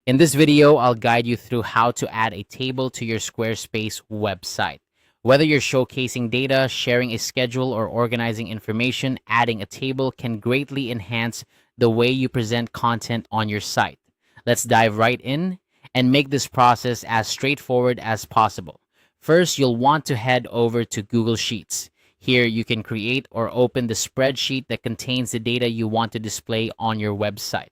In this video, I'll guide you through how to add a table to your Squarespace website. Whether you're showcasing data, sharing a schedule, or organizing information, adding a table can greatly enhance the way you present content on your site. Let's dive right in and make this process as straightforward as possible. First, you'll want to head over to Google Sheets. Here, you can create or open the spreadsheet that contains the data you want to display on your website.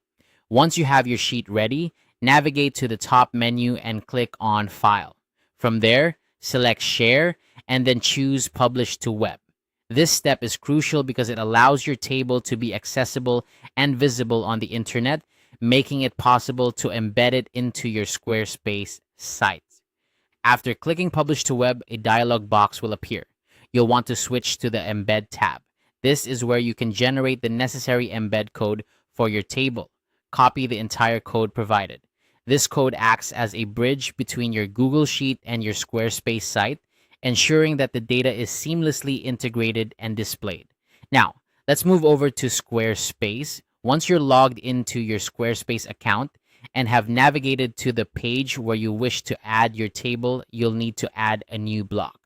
Once you have your sheet ready, navigate to the top menu and click on File. From there, select Share and then choose Publish to Web. This step is crucial because it allows your table to be accessible and visible on the internet, making it possible to embed it into your Squarespace site. After clicking Publish to Web, a dialog box will appear. You'll want to switch to the Embed tab. This is where you can generate the necessary embed code for your table. Copy the entire code provided. This code acts as a bridge between your Google Sheet and your Squarespace site, ensuring that the data is seamlessly integrated and displayed. Now, let's move over to Squarespace. Once you're logged into your Squarespace account and have navigated to the page where you wish to add your table, you'll need to add a new block.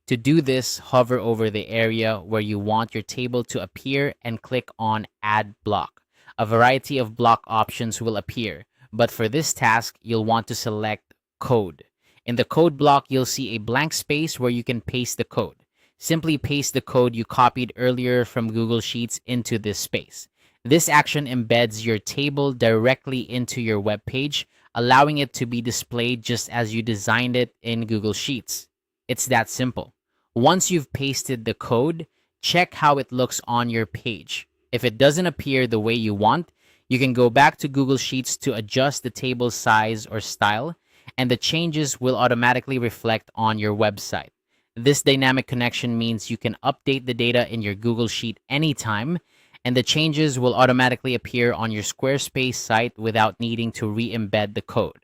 To do this, hover over the area where you want your table to appear and click on Add Block. A variety of block options will appear, but for this task, you'll want to select Code. In the code block, you'll see a blank space where you can paste the code. Simply paste the code you copied earlier from Google Sheets into this space. This action embeds your table directly into your web page, allowing it to be displayed just as you designed it in Google Sheets. It's that simple. Once you've pasted the code, check how it looks on your page. If it doesn't appear the way you want, you can go back to Google Sheets to adjust the table size or style, and the changes will automatically reflect on your website. This dynamic connection means you can update the data in your Google Sheet anytime, and the changes will automatically appear on your Squarespace site without needing to re-embed the code.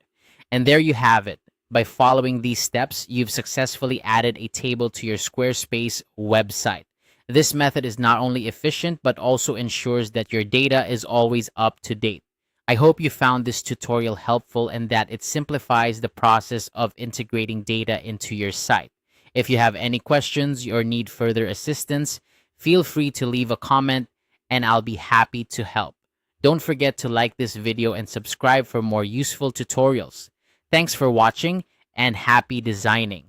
And there you have it. By following these steps, you've successfully added a table to your Squarespace website. This method is not only efficient, but also ensures that your data is always up to date. I hope you found this tutorial helpful and that it simplifies the process of integrating data into your site. If you have any questions or need further assistance, feel free to leave a comment and I'll be happy to help. Don't forget to like this video and subscribe for more useful tutorials. Thanks for watching and happy designing.